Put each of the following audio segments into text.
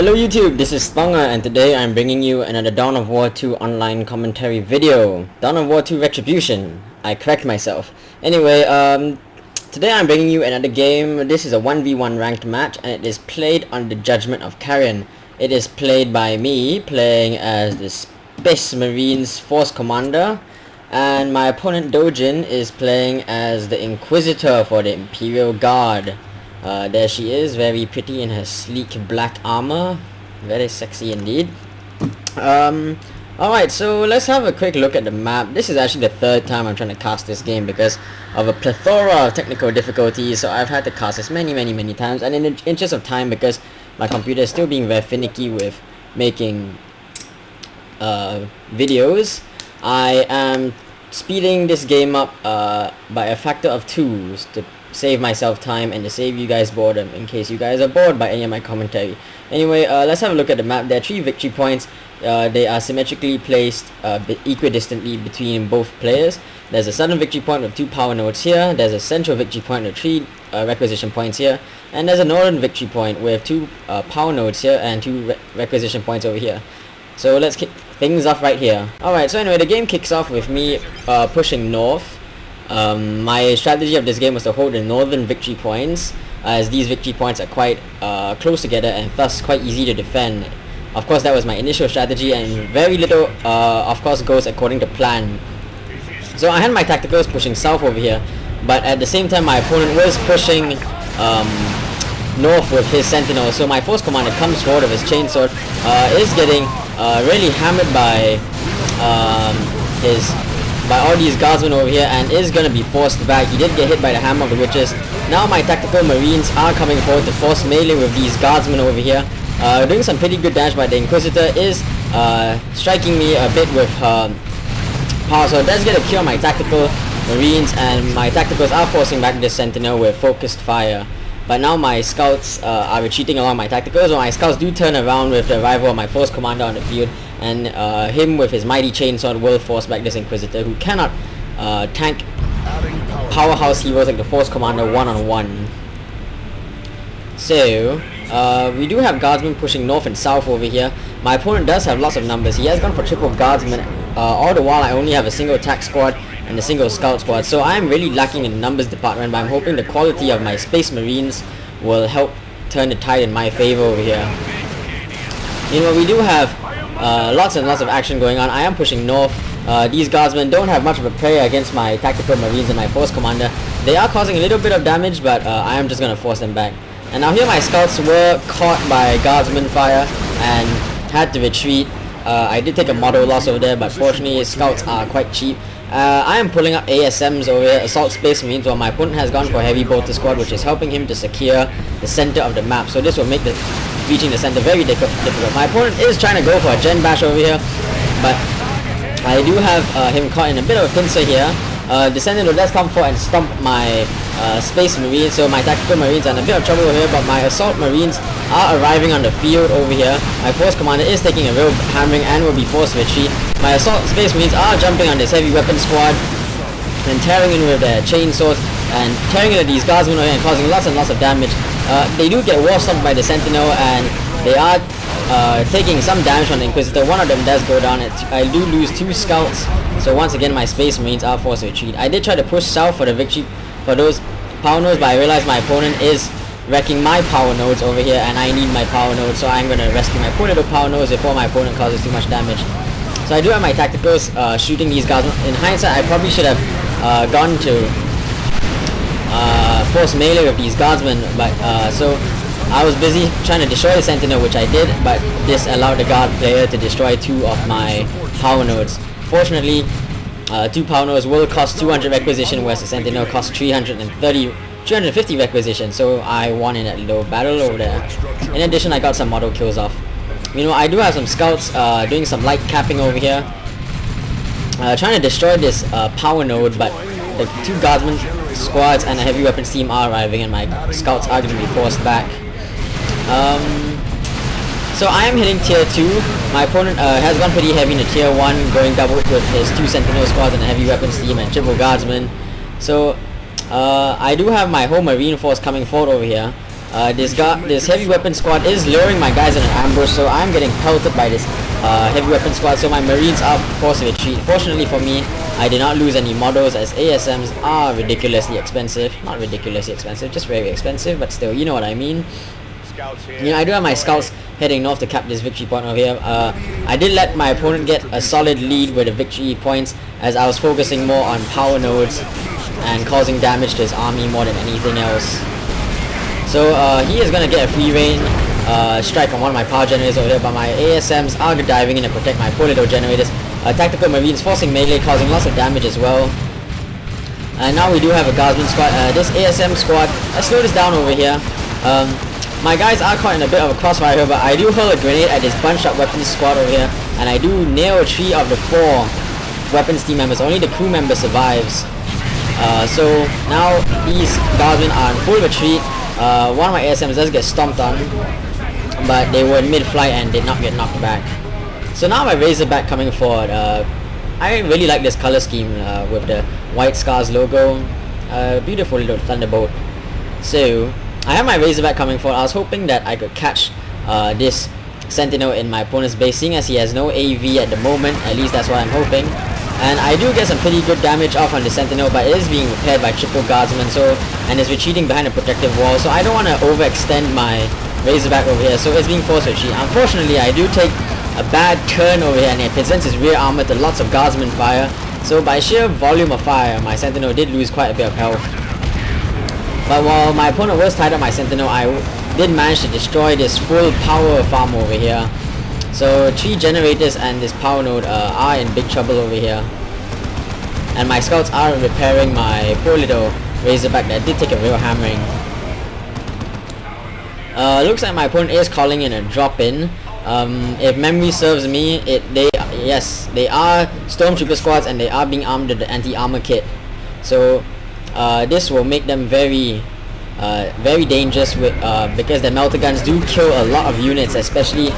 Hello YouTube, this is Thongger and today I'm bringing you another Dawn of War 2 online commentary video. Dawn of War 2 Retribution. I correct myself. Anyway, today I'm bringing you another game. This is a 1v1 ranked match and it is played on the Judgement of Carrion. It is played by me, playing as the Space Marines Force Commander, and my opponent DoJIN is playing as the Inquisitor for the Imperial Guard. There she is, very pretty in her sleek black armor, very sexy indeed. Alright, so let's have a quick look at the map. This is actually the third time I'm trying to cast this game because of a plethora of technical difficulties, so I've had to cast this many times, and in the interest of time, because my computer is still being very finicky with making videos, I am speeding this game up by a factor of 2 to save myself time and to save you guys boredom in case you guys are bored by any of my commentary. Anyway, let's have a look at the map. There are 3 victory points. They are symmetrically placed equidistantly between both players. There's a southern victory point with 2 power nodes here. There's a central victory point with 3 requisition points here. And there's a northern victory point with 2 power nodes here and 2 requisition points over here. So let's kick things off right here. Alright, so anyway, the game kicks off with me pushing north. My strategy of this game was to hold the northern victory points, as these victory points are quite close together and thus quite easy to defend. Of course, that was my initial strategy, and very little of course goes according to plan. So I had my tacticals pushing south over here, but at the same time my opponent was pushing north with his sentinel. So my force commander comes forward with his chainsword, is getting really hammered by all these guardsmen over here, and is going to be forced back. He did get hit by the hammer of the witches. Now my tactical marines are coming forward to force melee with these guardsmen over here, doing some pretty good damage. But the Inquisitor is striking me a bit with her power, so it does get a kill on my tactical marines, and my tacticals are forcing back this sentinel with focused fire. But now my scouts are retreating along my tacticals, so my scouts do turn around with the arrival of my force commander on the field, and him with his mighty chainsword will force back this Inquisitor, who cannot tank powerhouse heroes like the force commander one-on-one. So we do have guardsmen pushing north and south over here. My opponent does have lots of numbers. He has gone for triple guardsmen. All the while I only have a single attack squad and a single scout squad, so I'm really lacking in the numbers department, but I'm hoping the quality of my Space Marines will help turn the tide in my favor over here. You know, we do have lots and lots of action going on. I am pushing north. These guardsmen don't have much of a prayer against my tactical marines and my force commander. They are causing a little bit of damage, but I am just going to force them back. And now here my scouts were caught by guardsman fire and had to retreat. I did take a model loss over there, but fortunately scouts are quite cheap. I am pulling up ASMs over here, Assault Space Marines, while my opponent has gone for Heavy Bolter Squad, which is helping him to secure the center of the map. So this will make reaching the center very difficult. My opponent is trying to go for a Gen Bash over here, but I do have him caught in a bit of a pincer here. The Sentinel does come forward and stomp my Space Marines, so my tactical marines are in a bit of trouble over here, but my assault marines are arriving on the field over here. My force commander is taking a real hammering and will be forced to retreat. My assault Space Marines are jumping on this heavy weapon squad and tearing in with their chainswords and tearing into these guardsmen over here and causing lots and lots of damage. They do get war stomped by the Sentinel, and they are taking some damage on the Inquisitor. One of them does go down. I do lose 2 scouts, so once again my Space Marines are forced to retreat. I did try to push south for the victory for those power nodes, but I realized my opponent is wrecking my power nodes over here, and I need my power nodes, so I'm going to rescue my poor little power nodes before my opponent causes too much damage. So I do have my tacticals shooting these guys. In hindsight, I probably should have gone to force melee with these guardsmen, but so I was busy trying to destroy the Sentinel, which I did, but this allowed the guard player to destroy 2 of my power nodes. Fortunately, 2 power nodes will cost 200 requisition, whereas the Sentinel costs 350 requisition, so I won in that little battle over there. In addition, I got some model kills off. You know, I do have some scouts doing some light capping over here, trying to destroy this power node, but the 2 guardsmen squads and a heavy weapons team are arriving, and my scouts are going to be forced back. So I am hitting tier 2. My opponent has gone pretty heavy into tier 1, going double with his 2 sentinel squads and a heavy weapons team and triple guardsmen. So I do have my whole marine force coming forward over here. This heavy weapon squad is luring my guys in an ambush, so I'm getting pelted by this heavy weapon squad, so my marines are forced to retreat. Fortunately for me, I did not lose any models, as ASMs are ridiculously expensive. Not ridiculously expensive, just very expensive, but still, you know what I mean. You know, I do have my scouts heading north to cap this victory point over here. I did let my opponent get a solid lead with the victory points, as I was focusing more on power nodes and causing damage to his army more than anything else. So he is going to get a free reign strike on one of my power generators over here, but my ASMs are diving in to protect my Polido generators. Tactical marines forcing melee, causing lots of damage as well. And now we do have a guardsman squad. This ASM squad, let's slow this down over here. My guys are caught in a bit of a crossfire here, but I do hurl a grenade at this bunched up weapons squad over here, and I do nail 3 of the 4 weapons team members. Only the crew member survives. So now these guardsmen are in full retreat. One of my ASMs does get stomped on, but they were in mid-flight and did not get knocked back. So now my Razorback coming forward. I really like this color scheme with the White Scars logo. Beautiful little thunderbolt. So I have my Razorback coming forward. I was hoping that I could catch this Sentinel in my opponent's base, seeing as he has no AV at the moment. At least that's what I'm hoping. And I do get some pretty good damage off on the Sentinel, but it is being repaired by triple guardsmen, and is retreating behind a protective wall, so I don't want to overextend my Razorback over here, so it's being forced to retreat. Unfortunately, I do take a bad turn over here, and it presents his rear armor to lots of guardsmen fire, so by sheer volume of fire, my Sentinel did lose quite a bit of health. But while my opponent was tied up my Sentinel, I did manage to destroy this full power farm over here. So 3 generators and this power node are in big trouble over here. And my scouts are repairing my poor little Razorback that did take a real hammering. Looks like my opponent is calling in a drop-in. If memory serves me, they are Stormtrooper squads, and they are being armed with the anti-armor kit. So this will make them very dangerous because the melter guns do kill a lot of units, especially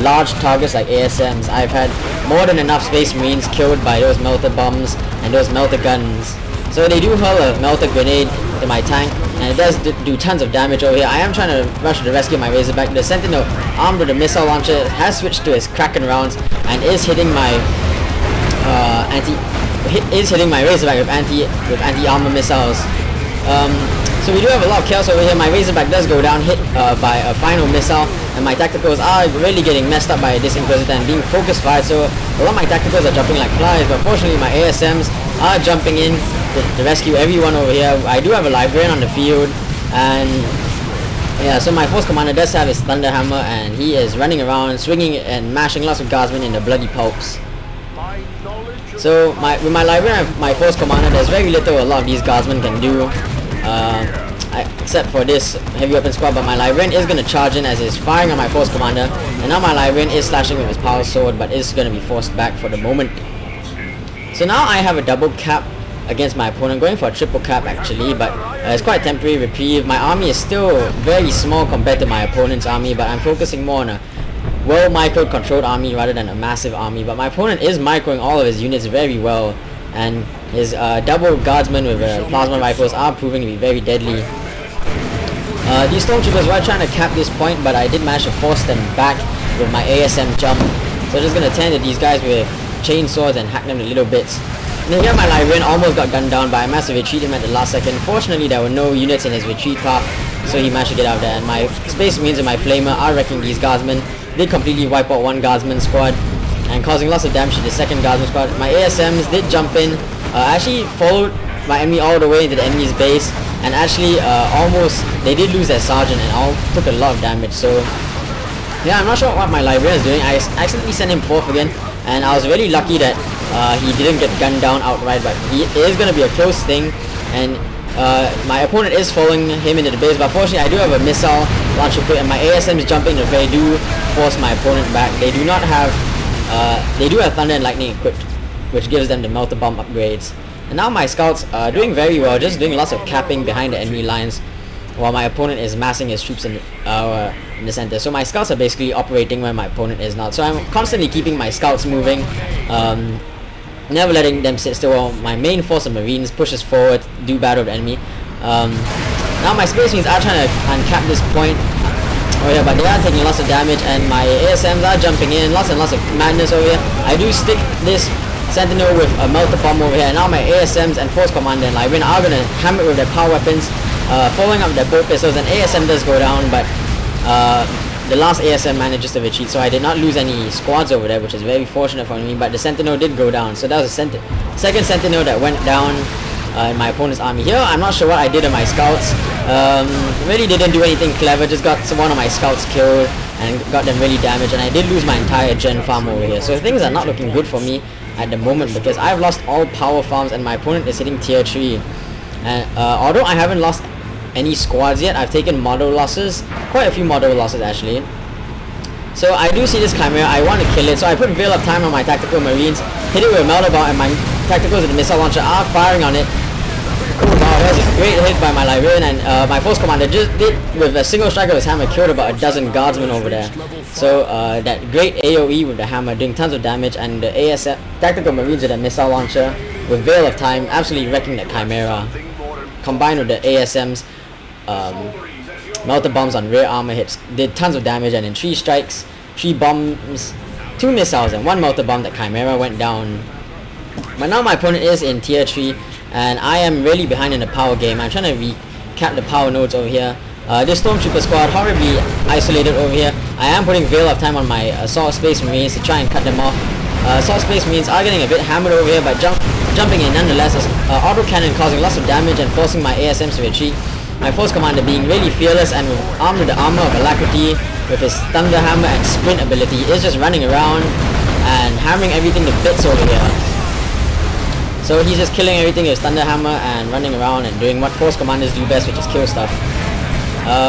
large targets like ASMs. I've had more than enough Space Marines killed by those melter bombs and those melter guns. So they do hurl a melter grenade to my tank, and it does do tons of damage over here. I am trying to rush to the rescue of my Razorback. The Sentinel, armed with a missile launcher, has switched to his Kraken rounds and is hitting my Razorback with anti-armor missiles. So we do have a lot of chaos over here. My Razorback does go down, hit by a final missile, and my tacticals are really getting messed up by this Inquisitor and being focus fired, so a lot of my tacticals are jumping like flies, but fortunately my ASMs are jumping in to rescue everyone over here. I do have a Librarian on the field, and yeah, so my Force Commander does have his Thunder Hammer, and he is running around, swinging and mashing lots of guardsmen in the bloody pulps. So with my Librarian and my Force Commander, there's very little a lot of these guardsmen can do. Except for this heavy weapon squad, but my Librarian is going to charge in as he's firing on my Force Commander, and now my Librarian is slashing with his power sword, but is going to be forced back for the moment. So now I have a double cap against my opponent, going for a triple cap actually, but it's quite a temporary reprieve. My army is still very small compared to my opponent's army, but I'm focusing more on a well micro-controlled army rather than a massive army. But my opponent is microing all of his units very well, and his double guardsmen with plasma rifles are proving to be very deadly. These Stormtroopers were trying to cap this point, but I did manage to force them back with my ASM jump. So I'm just going to tend to these guys with chainswords and hack them to little bits. And here my Librarian almost got gunned down, but I managed to retreat him at the last second. Fortunately, there were no units in his retreat path, so he managed to get out there. And my Space Marines and my Flamer are wrecking these guardsmen. They completely wipe out one guardsman squad and causing lots of damage to the second guardsman squad. My ASMs did jump in, actually followed my enemy all the way into the enemy's base, and actually they did lose their sergeant and all took a lot of damage. So yeah, I'm not sure what my Librarian is doing. I accidentally sent him forth again, and I was really lucky that he didn't get gunned down outright, but it is going to be a close thing, and my opponent is following him into the base, but fortunately I do have a missile launch equipped, and my ASMs jumping in the fray do force my opponent back. They do not have they do have Thunder and Lightning equipped, which gives them the Melter Bomb upgrades. And now my scouts are doing very well, just doing lots of capping behind the enemy lines, while my opponent is massing his troops in the center. So my scouts are basically operating where my opponent is not. So I'm constantly keeping my scouts moving, never letting them sit still while my main force of Marines pushes forward, do battle with the enemy. Now my Space Marines are trying to uncap this point. Oh yeah, but they are taking lots of damage, and my ASMs are jumping in. Lots and lots of madness over here. I do stick this Sentinel with a melter bomb over here. Now my ASMs and Force Commander and Librarian are gonna hammer it with their power weapons, following up their bolt pistols, and ASM does go down, but the last ASM manages to retreat, so I did not lose any squads over there, which is very fortunate for me, but the Sentinel did go down, so that was a second Sentinel that went down in my opponent's army. Here, I'm not sure what I did in my scouts. Really didn't do anything clever, just got one of my scouts killed and got them really damaged, and I did lose my entire gen farm over here, so things are not looking good for me at the moment because I've lost all power farms and my opponent is hitting tier 3. And although I haven't lost any squads yet, I've taken model losses, quite a few model losses actually. So I do see this Chimera, I want to kill it, so I put Veil of Time on my Tactical Marines, hit it with a Melter Bomb, and my Tacticals and the Missile Launcher are firing on it. Oh wow, that was a great hit by my Librarian, and my Force Commander just did, with a single strike of his hammer, killed about a dozen Guardsmen over there. So that great AoE with the hammer doing tons of damage, and the ASF Tactical Marines with a Missile Launcher with Veil of Time absolutely wrecking the Chimera, combined with the ASM's Melter Bombs on rear armor hits, did tons of damage, and in 3 strikes, 3 bombs, 2 missiles and 1 Melter Bomb, the Chimera went down. But now my opponent is in tier 3 and I am really behind in the power game. I'm trying to recap the power nodes over here. This Stormtrooper squad horribly isolated over here. I am putting Veil of Time on my Assault Space Marines to try and cut them off. Assault Space Marines are getting a bit hammered over here, but jumping in nonetheless. Auto cannon causing lots of damage and forcing my ASMs to retreat. My Force Commander being really fearless and armed with the armor of Alacrity with his Thunder Hammer and Sprint ability is just running around and hammering everything to bits over here. So he's just killing everything with his Thunder Hammer and running around and doing what Force Commanders do best, which is kill stuff.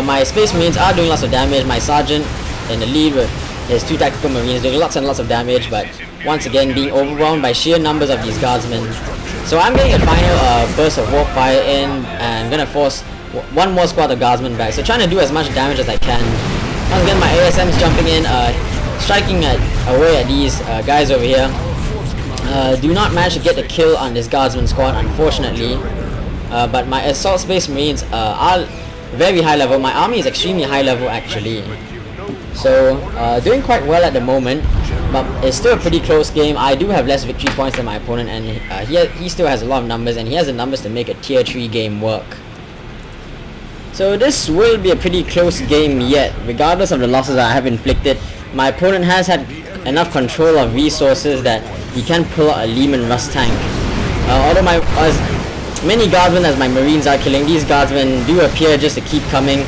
My Space Marines are doing lots of damage. My Sergeant in the lead with his 2 Tactical Marines doing lots and lots of damage, but once again being overwhelmed by sheer numbers of these Guardsmen. So I'm getting a final burst of Warp Fire in and gonna force one more squad of Guardsmen back. So trying to do as much damage as I can. Once again my ASM's jumping in, striking away at these guys over here. Do not manage to get the kill on this Guardsman squad, unfortunately. But my Assault Space Marines are very high level. My army is extremely high level actually. So doing quite well at the moment, but it's still a pretty close game. I do have less victory points than my opponent, and he still has a lot of numbers, and he has the numbers to make a tier 3 game work. So this will be a pretty close game yet, regardless of the losses I have inflicted. My opponent has had enough control of resources that he can pull out a Lehman Russ tank. Although as many Guardsmen as my Marines are killing, these Guardsmen do appear just to keep coming.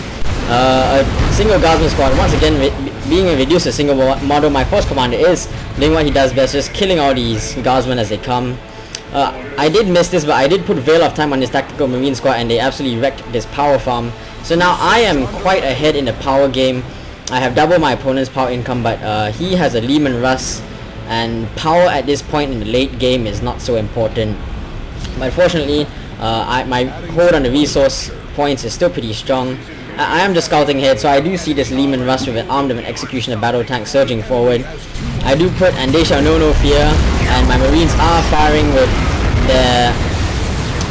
A single Guardsman squad, once again being reduced to a single model, my Force Commander is doing what he does best, just killing all these Guardsmen as they come. I did miss this, but I did put Veil of Time on this Tactical Marine squad and they absolutely wrecked this power farm. So now I am quite ahead in the power game. I have double my opponent's power income, but he has a Lehman Russ, and power at this point in the late game is not so important. But fortunately, my hold on the resource points is still pretty strong. I am just scouting ahead, so I do see this Lehman Russ with an armed of an Executioner battle tank surging forward. I do put and they shall know no fear, and my Marines are firing with the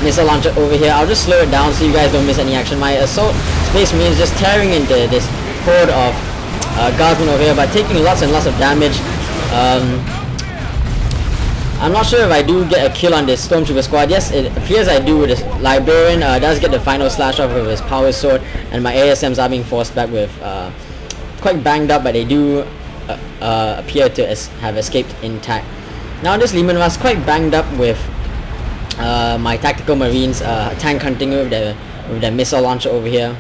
Missile Launcher over here. I'll just slow it down so you guys don't miss any action. My Assault Space Marines just tearing into this horde of Guardsmen over here, but taking lots and lots of damage. I'm not sure if I do get a kill on this Stormtrooper squad. Yes, it appears I do with this Librarian. Does get the final slash off with his Power Sword, and my ASMs are being forced back with quite banged up, but they do appear to have escaped intact. Now this Lehman Russ quite banged up with my Tactical Marines tank hunting with the Missile Launcher over here.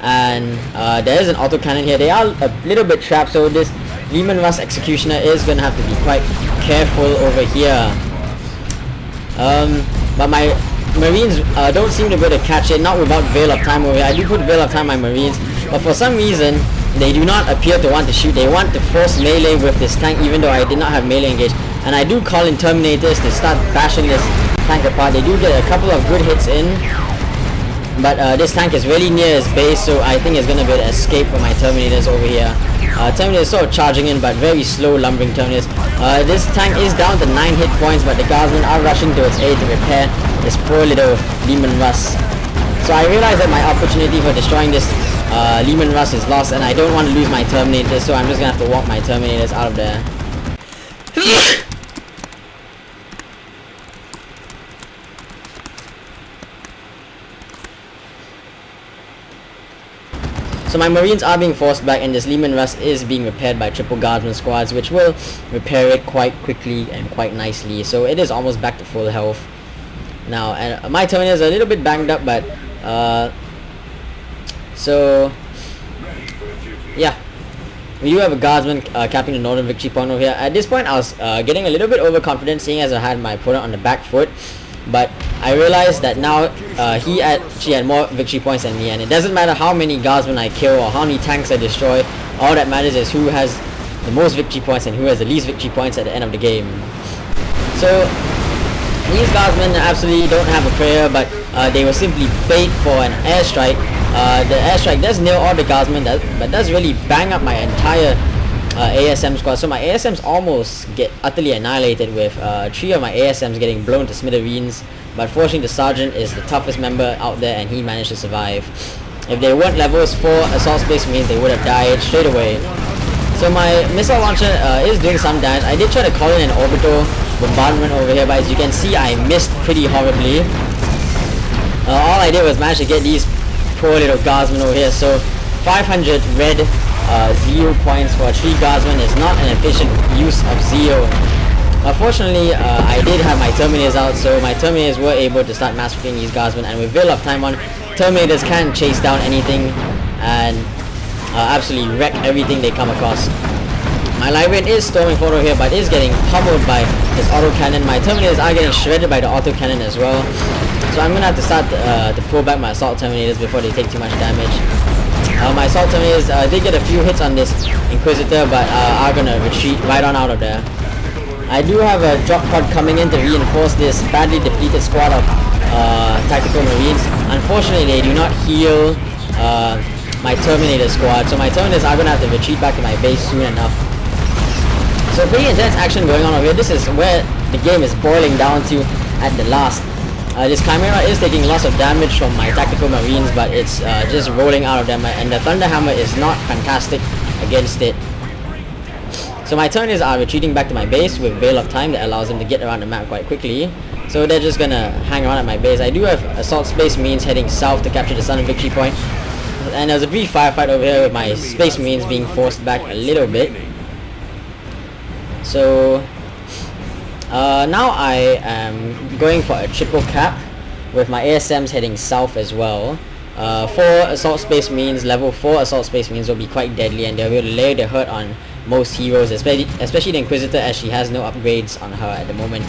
And there is an autocannon here. They are a little bit trapped, so this Lehman Russ Executioner is going to have to be quite careful over here. But my Marines don't seem to be able to catch it, not without Veil of Time over here. I do put Veil of Time on my Marines, but for some reason they do not appear to want to shoot. They want to force melee with this tank, even though I did not have melee engaged. And I do call in Terminators to start bashing this tank apart. They do get a couple of good hits in, but this tank is really near his base, so I think it's going to be able to escape from my Terminators over here. Terminators sort of charging in, but very slow lumbering Terminators. This tank is down to 9 hit points, but the Guardsmen are rushing to its aid to repair this poor little Lehman Russ. So I realized that my opportunity for destroying this Lehman Russ is lost, and I don't want to lose my Terminators, so I'm just gonna have to walk my Terminators out of there. So my Marines are being forced back, and this Lehman Russ is being repaired by triple Guardsman squads, which will repair it quite quickly and quite nicely. So it is almost back to full health now, and my Terminators are a little bit banged up, but so yeah, we do have a Guardsman capping the northern victory point over here. At this point I was getting a little bit overconfident, seeing as I had my opponent on the back foot, but I realized that now he actually had more victory points than me, and it doesn't matter how many Guardsmen I kill or how many tanks I destroy. All that matters is who has the most victory points and who has the least victory points at the end of the game. So these Guardsmen absolutely don't have a prayer, but they will simply bait for an airstrike. The airstrike does nail all the Guardsmen, but does really bang up my entire ASM squad. So my ASMs almost get utterly annihilated, with 3 of my ASMs getting blown to smithereens. But fortunately the Sergeant is the toughest member out there, and he managed to survive. If they weren't levels 4 assault space marines, they would have died straight away. So my missile launcher is doing some damage. I did try to call in an orbital bombardment over here, but as you can see I missed pretty horribly. All I did was manage to get these poor little Guardsmen over here. So 500 red 0 points for 3 Guardsmen is not an efficient use of Zeo. Unfortunately, I did have my Terminators out, so my Terminators were able to start massacring these Guardsmen, and with Veil of Time on, Terminators can chase down anything and absolutely wreck everything they come across. My Librarian is storming forward here, but is getting pummeled by his autocannon. My Terminators are getting shredded by the autocannon as well. So I'm going to have to start to pull back my Assault Terminators before they take too much damage. My Assault Terminators did get a few hits on this Inquisitor, but are going to retreat right on out of there. I do have a drop pod coming in to reinforce this badly depleted squad of tactical marines. Unfortunately, they do not heal my Terminator squad, so my Terminators are going to have to retreat back to my base soon enough. So pretty intense action going on over here. This is where the game is boiling down to at the last. This Chimera is taking lots of damage from my tactical marines, but it's just rolling out of them, and the Thunderhammer is not fantastic against it. So my Terminators are retreating back to my base with Veil of Time that allows them to get around the map quite quickly. So they're just gonna hang around at my base. I do have Assault Space Marines heading south to capture the southern victory point. And there's a brief firefight over here with my Space Marines being forced back a little bit. So now I am going for a triple cap with my ASMs heading south as well. 4 Assault Space Marines, level 4 Assault Space Marines will be quite deadly, and they'll be able to lay their hurt on most heroes, especially the Inquisitor, as she has no upgrades on her at the moment.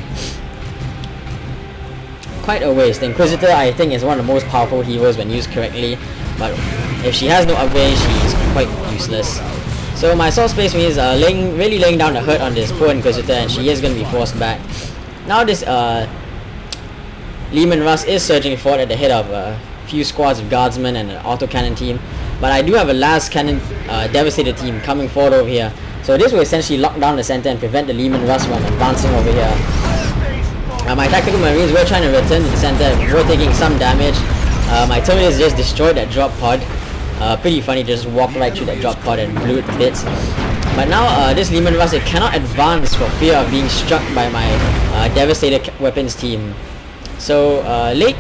Quite a waste. The Inquisitor, I think, is one of the most powerful heroes when used correctly, but if she has no upgrades, she's quite useless. So my Assault Space Marines are really laying down the hurt on this poor Inquisitor, and she is going to be forced back. Now this Lehman Russ is surging forward at the head of a few squads of Guardsmen and an autocannon team, but I do have a last cannon Devastator team coming forward over here. So this will essentially lock down the center and prevent the Lehman Russ from advancing over here. My tactical marines were trying to return to the center, were taking some damage. My Terminators just destroyed that drop pod. Pretty funny, just walked right through that drop pod and blew it to bits. But now this Lehman Russ, it cannot advance for fear of being struck by my Devastator weapons team. So late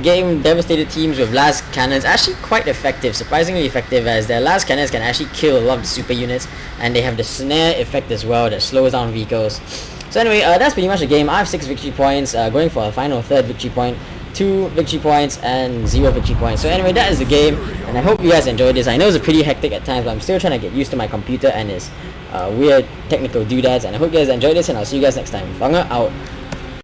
game Devastator teams with las cannons actually quite effective, surprisingly effective, as their las cannons can actually kill a lot of the super units, and they have the snare effect as well that slows down vehicles. So anyway, that's pretty much the game. I have 6 victory points, going for a final 3rd victory point, 2 victory points and 0 victory points. So anyway, that is the game, and I hope you guys enjoyed this. I know it's pretty hectic at times, but I'm still trying to get used to my computer and its weird technical doodads, and I hope you guys enjoyed this, and I'll see you guys next time. Thongger out.